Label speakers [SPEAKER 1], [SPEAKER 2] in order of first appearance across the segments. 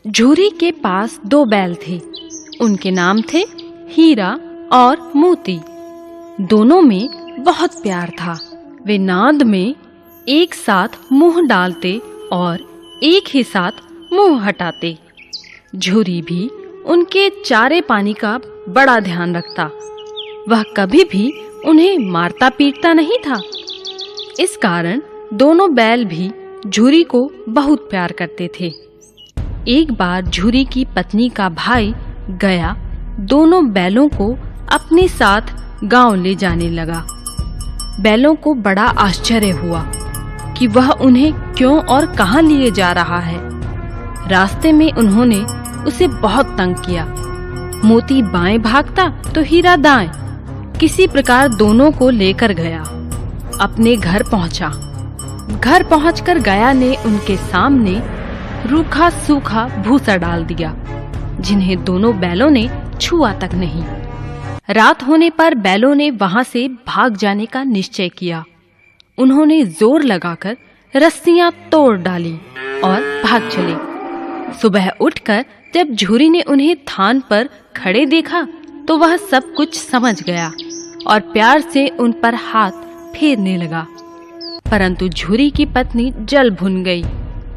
[SPEAKER 1] झूरी के पास 2 बैल थे। उनके नाम थे हीरा और मोती। दोनों में बहुत प्यार था। वे नाद में एक साथ मुंह डालते और एक ही साथ मुंह हटाते। झूरी भी उनके चारे पानी का बड़ा ध्यान रखता। वह कभी भी उन्हें मारता पीटता नहीं था। इस कारण दोनों बैल भी झूरी को बहुत प्यार करते थे। एक बार झूरी की पत्नी का भाई गया दोनों बैलों को अपने साथ गांव ले जाने लगा। बैलों को बड़ा आश्चर्य हुआ कि वह उन्हें क्यों और कहां लिए जा रहा है। रास्ते में उन्होंने उसे बहुत तंग किया। मोती बाएं भागता तो हीरा दाएं। किसी प्रकार दोनों को लेकर गया अपने घर पहुंचा। घर पहुंचकर गया ने उनके सामने रूखा सूखा भूसा डाल दिया, जिन्हें दोनों बैलों ने छुआ तक नहीं। रात होने पर बैलों ने वहां से भाग जाने का निश्चय किया। उन्होंने जोर लगाकर रस्सियां तोड़ डाली और भाग चले। सुबह उठकर जब झूरी ने उन्हें थान पर खड़े देखा तो वह सब कुछ समझ गया और प्यार से उन पर हाथ फेरने लगा। परंतु झूरी की पत्नी जल भुन गई।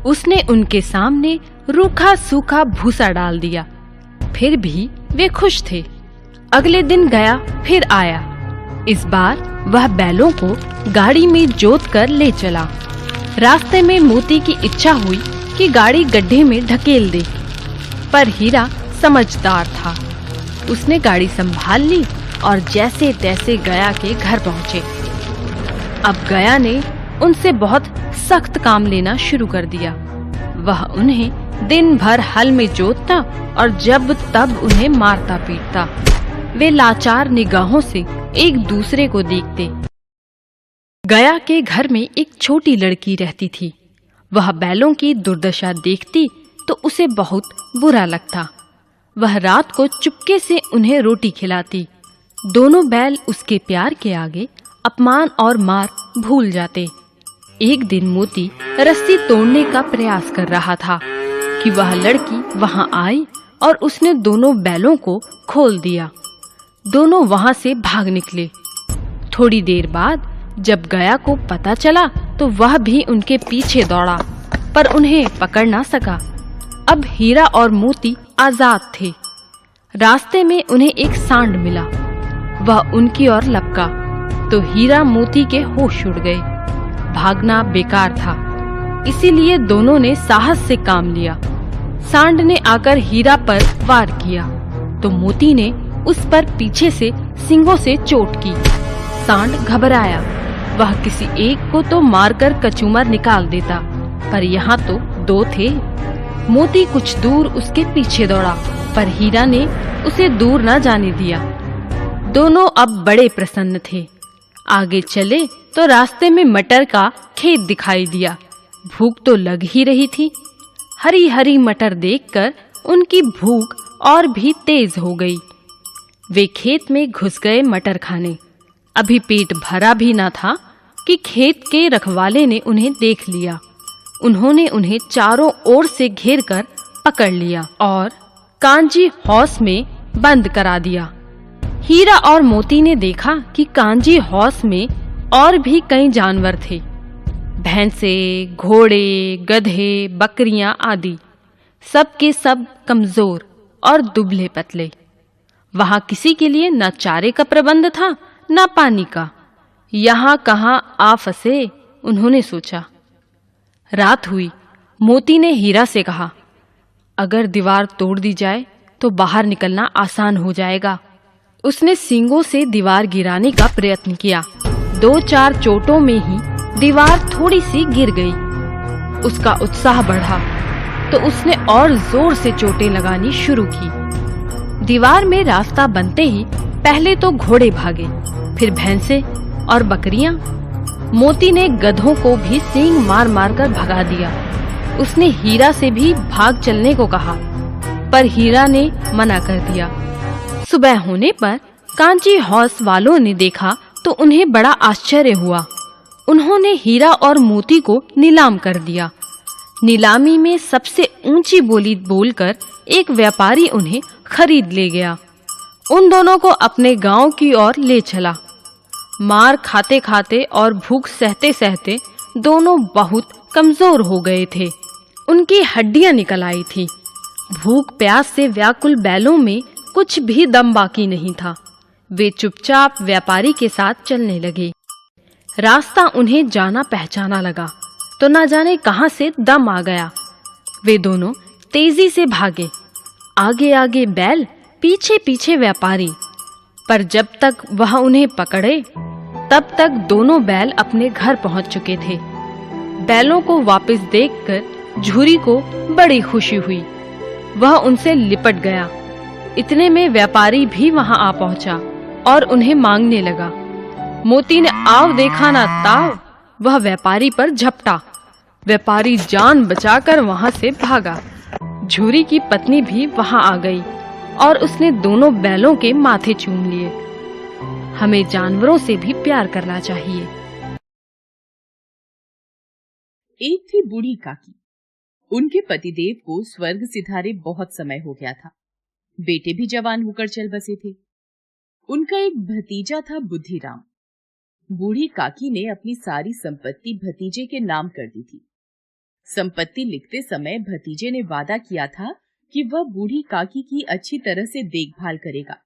[SPEAKER 1] उसने उनके सामने रूखा सूखा भूसा डाल दिया। फिर भी वे खुश थे। अगले दिन गया फिर आया। इस बार वह बैलों को गाड़ी में जोत कर ले चला। रास्ते में मोती की इच्छा हुई कि गाड़ी गड्ढे में ढकेल दे, पर हीरा समझदार था। उसने गाड़ी संभाल ली और जैसे तैसे गया के घर पहुंचे। अब गया ने उनसे बहुत सख्त काम लेना शुरू कर दिया। वह उन्हें दिन भर हल में जोतता और जब तब उन्हें मारता पीटता। वे लाचार निगाहों से एक दूसरे को देखते। गया के घर में एक छोटी लड़की रहती थी। वह बैलों की दुर्दशा देखती तो उसे बहुत बुरा लगता। वह रात को चुपके से उन्हें रोटी खिलाती। दोनों बैल उसके प्यार के आगे अपमान और मार भूल जाते। एक दिन मोती रस्सी तोड़ने का प्रयास कर रहा था कि वह लड़की वहां आई और उसने दोनों बैलों को खोल दिया। दोनों वहां से भाग निकले। थोड़ी देर बाद जब गया को पता चला तो वह भी उनके पीछे दौड़ा, पर उन्हें पकड़ ना सका। अब हीरा और मोती आजाद थे। रास्ते में उन्हें एक सांड मिला। वह उनकी ओर लपका तो हीरा मोती के होश उड़ गए। भागना बेकार था, इसीलिए दोनों ने साहस से काम लिया। सांड ने आकर हीरा पर वार किया तो मोती ने उस पर पीछे से सींगों से चोट की। सांड घबराया। वह किसी एक को तो मारकर कचूमर निकाल देता, पर यहाँ तो 2 थे। मोती कुछ दूर उसके पीछे दौड़ा, पर हीरा ने उसे दूर न जाने दिया। दोनों अब बड़े प्रसन्न थे। आगे चले तो रास्ते में मटर का खेत दिखाई दिया। भूख तो लग ही रही थी। हरी हरी मटर देखकर उनकी भूख और भी तेज हो गई। वे खेत में घुस गए मटर खाने। अभी पेट भरा भी न था कि खेत के रखवाले ने उन्हें देख लिया। उन्होंने उन्हें चारों ओर से घेरकर पकड़ लिया और कांजी हौस में बंद करा दिया। हीरा और मोती ने देखा कि कांजी हौस में और भी कई जानवर थे। भैंसे, घोड़े, गधे, बकरियां आदि, सब के सब कमजोर और दुबले पतले। वहां किसी के लिए न चारे का प्रबंध था न पानी का। यहाँ कहाँ आ फंसे, उन्होंने सोचा। रात हुई। मोती ने हीरा से कहा, अगर दीवार तोड़ दी जाए तो बाहर निकलना आसान हो जाएगा। उसने सींगों से दीवार गिराने का प्रयत्न किया। 2-4 चोटों में ही दीवार थोड़ी सी गिर गई। उसका उत्साह बढ़ा तो उसने और जोर से चोटें लगानी शुरू की। दीवार में रास्ता बनते ही पहले तो घोड़े भागे, फिर भैंसे और बकरियां। मोती ने गधों को भी सींग मार मार कर भगा दिया। उसने हीरा से भी भाग चलने को कहा, पर हीरा ने मना कर दिया। सुबह होने पर कांची हौस वालों ने देखा तो उन्हें बड़ा आश्चर्य हुआ। उन्होंने हीरा और मोती को नीलाम कर दिया। नीलामी में सबसे ऊंची बोली बोलकर एक व्यापारी उन्हें खरीद ले गया। उन दोनों को अपने गांव की ओर ले चला। मार खाते-खाते और भूख सहते-सहते दोनों बहुत कमजोर हो गए थे। उनकी हड्डियां निकल आई थी। भूख प्यास से व्याकुल बैलों में कुछ भी दम बाकी नहीं था। वे चुपचाप व्यापारी के साथ चलने लगे। रास्ता उन्हें जाना पहचाना लगा तो न जाने कहां से दम आ गया। वे दोनों तेजी से भागे, आगे आगे बैल, पीछे पीछे व्यापारी। पर जब तक वह उन्हें पकड़े तब तक दोनों बैल अपने घर पहुंच चुके थे। बैलों को वापस देखकर झूरी को बड़ी खुशी हुई। वह उनसे लिपट गया। इतने में व्यापारी भी वहां आ पहुंचा और उन्हें मांगने लगा। मोती ने आव देखा ना ताव, वह व्यापारी पर झपटा। व्यापारी जान बचाकर वहां से भागा। झूरी की पत्नी भी वहां आ गई और उसने दोनों बैलों के माथे चूम लिए। हमें जानवरों से भी प्यार करना चाहिए।
[SPEAKER 2] एक थी बूढ़ी काकी। उनके पतिदेव को स्वर्ग सिधारे बहुत समय हो गया था। बेटे भी जवान होकर चल बसे थे। उनका एक भतीजा था बुद्धिराम। बूढ़ी काकी ने अपनी सारी संपत्ति भतीजे के नाम कर दी थी। संपत्ति लिखते समय भतीजे ने वादा किया था कि वह बूढ़ी काकी की अच्छी तरह से देखभाल करेगा,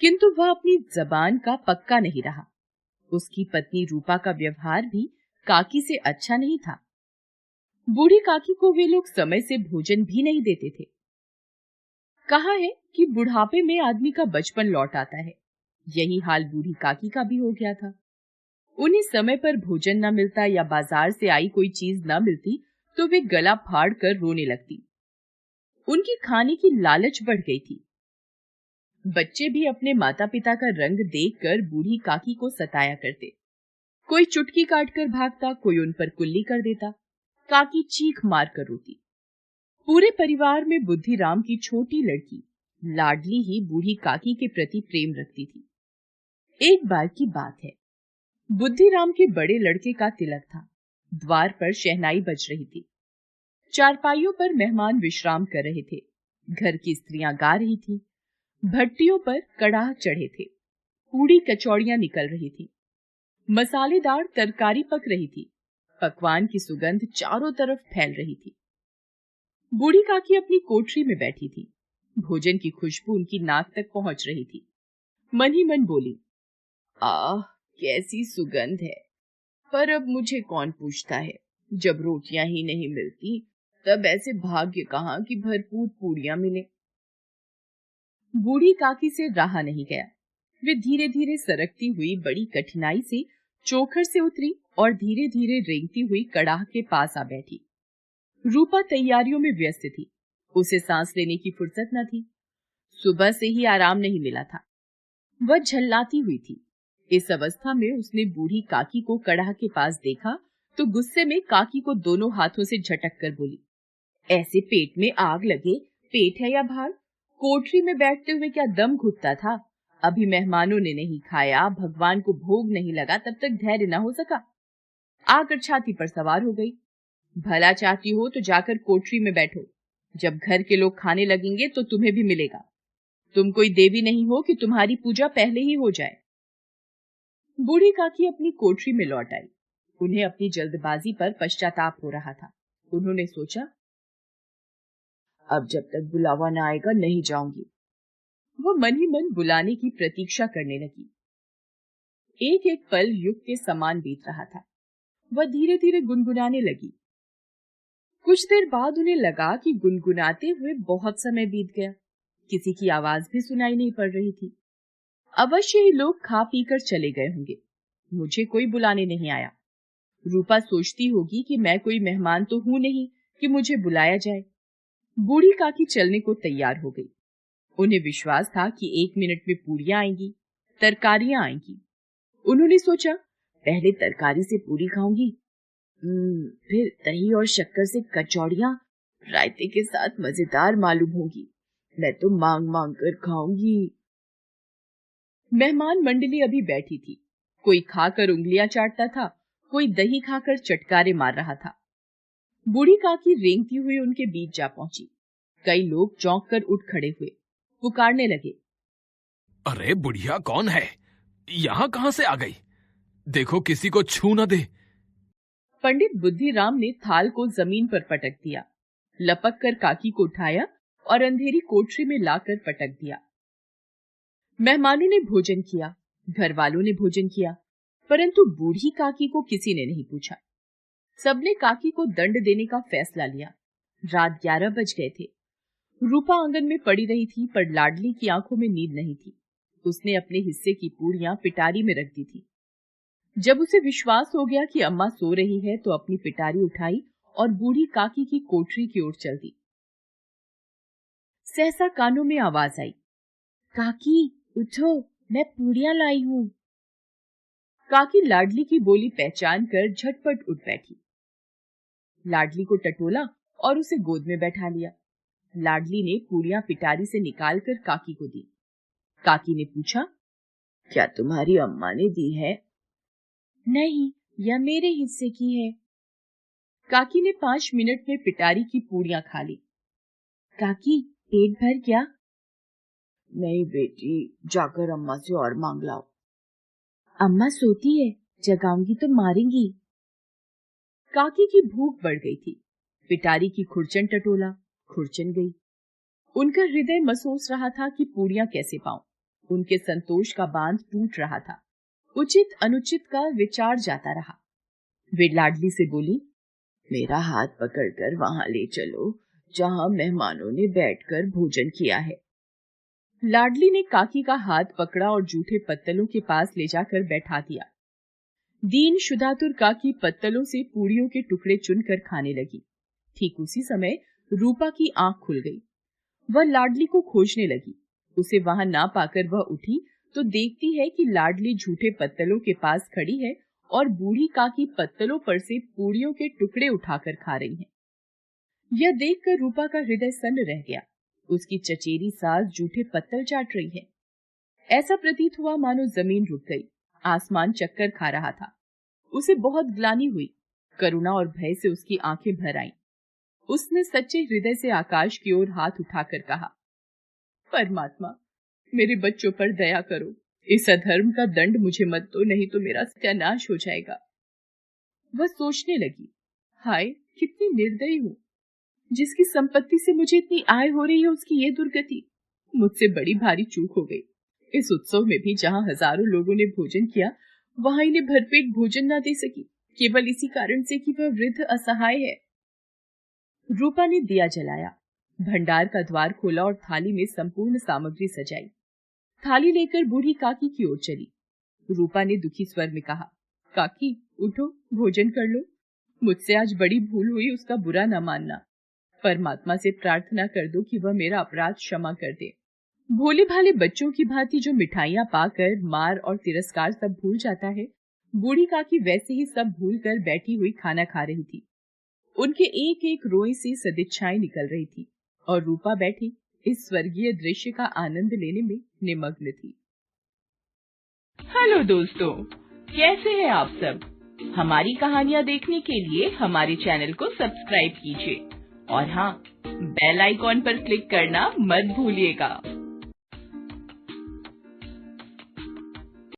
[SPEAKER 2] किंतु वह अपनी जबान का पक्का नहीं रहा। उसकी पत्नी रूपा का व्यवहार भी काकी से अच्छा नहीं था। बूढ़ी काकी को वे लोग समय से भोजन भी नहीं देते थे। कहा है कि बुढ़ापे में आदमी का बचपन लौट आता है। यही हाल बूढ़ी काकी का भी हो गया था। उन्हें समय पर भोजन न मिलता या बाजार से आई कोई चीज न मिलती तो वे गला फाड़ कर रोने लगती। उनकी खाने की लालच बढ़ गई थी। बच्चे भी अपने माता पिता का रंग देखकर बूढ़ी काकी को सताया करते। कोई चुटकी काटकर भागता, कोई उन पर कुल्ली कर देता। काकी चीख मार कर रोती। पूरे परिवार में बुद्धिराम की छोटी लड़की लाडली ही बूढ़ी काकी के प्रति प्रेम रखती थी। एक बार की बात है, बुद्धिराम के बड़े लड़के का तिलक था। द्वार पर शहनाई बज रही थी। चारपाइयों पर मेहमान विश्राम कर रहे थे। घर की स्त्रियां गा रही थीं। भट्टियों पर कड़ाह चढ़े थे। पूड़ी कचौड़ियां निकल रही थी। मसालेदार तरकारी पक रही थी। पकवान की सुगंध चारों तरफ फैल रही थी। बूढ़ी काकी अपनी कोठरी में बैठी थी। भोजन की खुशबू उनकी नाक तक पहुंच रही थी। मन ही मन बोली, आह कैसी सुगंध है, पर अब मुझे कौन पूछता है। जब रोटियां ही नहीं मिलती तब ऐसे भाग्य कहाँ कि भरपूर पूड़ियां मिले। बूढ़ी काकी से रहा नहीं गया। वे धीरे धीरे सरकती हुई बड़ी कठिनाई से चोखर से उतरी और धीरे धीरे रेंगती हुई कड़ाह के पास आ बैठी। रूपा तैयारियों में व्यस्त थी। उसे सांस लेने की फुर्सत न थी। सुबह से ही आराम नहीं मिला था। वह झल्लाती हुई थी। इस अवस्था में उसने बूढ़ी काकी को कड़ाह के पास देखा तो गुस्से में काकी को दोनों हाथों से झटक कर बोली, ऐसे पेट में आग लगे, पेट है या भार? कोठरी में बैठते हुए क्या दम घुटता था? अभी मेहमानों ने नहीं खाया, भगवान को भोग नहीं लगा, तब तक धैर्य न हो सका। आकर छाती पर सवार हो गई। भला चाहती हो तो जाकर कोठरी में बैठो। जब घर के लोग खाने लगेंगे तो तुम्हें भी मिलेगा। तुम कोई देवी नहीं हो कि तुम्हारी पूजा पहले ही हो जाए। बूढ़ी काकी अपनी कोठरी में लौट आई। उन्हें अपनी जल्दबाजी पर पश्चाताप हो रहा था। उन्होंने सोचा, अब जब तक बुलावा न आएगा नहीं जाऊंगी। वो मन ही मन बुलाने की प्रतीक्षा करने लगी। एक एक पल युग के समान बीत रहा था। वह धीरे धीरे गुनगुनाने लगी। कुछ देर बाद उन्हें लगा कि गुनगुनाते हुए बहुत समय बीत गया। किसी की आवाज भी सुनाई नहीं पड़ रही थी। अवश्य ही लोग खा पीकर चले गए होंगे। मुझे कोई बुलाने नहीं आया। रूपा सोचती होगी कि मैं कोई मेहमान तो हूं नहीं कि मुझे बुलाया जाए। बूढ़ी काकी चलने को तैयार हो गई। उन्हें विश्वास था कि 1 मिनट में पूड़ियां आएंगी, तरकारियां आएंगी। उन्होंने सोचा, पहले तरकारी से पूरी खाऊंगी, फिर दही और शक्कर से कचौड़ियां रायते के साथ मजेदार मालूम होगी। मैं तो मांग मांग कर खाऊंगी। मेहमान मंडली अभी बैठी थी। कोई खाकर उंगलियां चाटता था, कोई दही खाकर चटकारे मार रहा था। बूढ़ी काकी रेंगती हुई उनके बीच जा पहुंची। कई लोग चौंक कर उठ खड़े हुए, पुकारने लगे,
[SPEAKER 3] अरे बुढ़िया कौन है? यहाँ कहाँ से आ गई? देखो किसी को छू न दे।
[SPEAKER 2] पंडित बुद्धिराम ने थाल को जमीन पर पटक दिया, लपक कर काकी को उठाया और अंधेरी कोठरी में लाकर पटक दिया। मेहमानों ने भोजन किया, घर वालों ने भोजन किया, परंतु बूढ़ी काकी को किसी ने नहीं पूछा। सबने काकी को दंड देने का फैसला लिया। रात 11 बज गए थे। रूपा आंगन में पड़ी रही थी, पर लाडली की आंखों में नींद नहीं थी। उसने अपने हिस्से की पूड़ियां पिटारी में रख दी थी। जब उसे विश्वास हो गया कि अम्मा सो रही है, तो अपनी पिटारी उठाई और बूढ़ी काकी की कोठरी की ओर चल दी। सहसा कानों में आवाज आई, काकी उठो, मैं पूड़ियां लाई हूं। काकी लाडली की बोली पहचान कर झटपट उठ बैठी। लाडली को टटोला और उसे गोद में बैठा लिया। लाडली ने पूड़ियां पिटारी से निकालकर काकी को दी। काकी ने पूछा, क्या तुम्हारी अम्मा ने दी है? नहीं, यह मेरे हिस्से की है। काकी ने 5 मिनट में पिटारी की पूड़ियां खा ली। काकी पेट भर क्या? नहीं बेटी, जाकर अम्मा से और मांग लाओ। अम्मा सोती है, जगाऊंगी तो मारेंगी। काकी की भूख बढ़ गई थी। पिटारी की खुरचन टटोला, खुरचन गई। उनका हृदय महसूस रहा था कि पूड़ियां कैसे पाऊं। उनके संतोष का बांध टूट रहा था। उचित अनुचित का विचार जाता रहा। वे लाडली से बोली, मेरा हाथ पकड़कर वहां ले चलो जहां मेहमानों ने बैठकर भोजन किया है। लाडली ने काकी का हाथ पकड़ा और जूठे पत्तलों के पास ले जाकर बैठा दिया। दीन शुदातुर काकी पत्तलों से पूड़ियों के टुकड़े चुनकर खाने लगी। ठीक उसी समय रूपा की आंख खुल गई। वह लाडली को खोजने लगी। उसे वहां ना पाकर वह उठी तो देखती है कि लाडली झूठे पत्तलों के पास खड़ी है और बूढ़ी काकी पत्तलों पर से पूड़ियों के टुकड़े उठाकर खा रही है। यह देखकर रूपा का हृदय सन्न रह गया। उसकी चचेरी सास झूठे पत्तल चाट रही है। ऐसा प्रतीत हुआ मानो जमीन रुक गई, आसमान चक्कर खा रहा था। उसे बहुत ग्लानि हुई। करुणा और भय से उसकी आंखें भर आईं। उसने सच्चे हृदय से आकाश की ओर हाथ उठाकर कहा, परमात्मा, मेरे बच्चों पर दया करो। इस अधर्म का दंड मुझे मत दो, नहीं तो मेरा सत्यानाश हो जाएगा। वह सोचने लगी, हाय कितनी निर्दयी हूँ। जिसकी संपत्ति से मुझे इतनी आय हो रही है, उसकी ये दुर्गति। मुझसे बड़ी भारी चूक हो गई। इस उत्सव में भी जहाँ हजारों लोगों ने भोजन किया, वहां इन्हें भरपेट भोजन न दे सकी, केवल इसी कारण से कि वह वृद्ध असहाय है। रूपा ने दिया जलाया, भंडार का द्वार खोला और थाली में संपूर्ण सामग्री सजाई। थाली लेकर बूढ़ी काकी की ओर चली। रूपा ने दुखी स्वर में कहा, काकी उठो, भोजन कर लो। मुझसे आज बड़ी भूल हुई, उसका बुरा न मानना। परमात्मा से प्रार्थना कर दो कि वह मेरा अपराध क्षमा कर दे। भोले भाले बच्चों की भांति जो मिठाइयां पाकर मार और तिरस्कार सब भूल जाता है, बूढ़ी काकी वैसे ही सब भूल कर बैठी हुई खाना खा रही थी। उनके एक एक रोए से सदिच्छाएं निकल रही थी और रूपा बैठी इस स्वर्गीय दृश्य का आनंद लेने में निमग्न थी। हेलो दोस्तों, कैसे हैं आप सब? हमारी कहानियां देखने के लिए हमारे चैनल को सब्सक्राइब कीजिए और हाँ, बेल आइकॉन पर क्लिक करना मत भूलिएगा।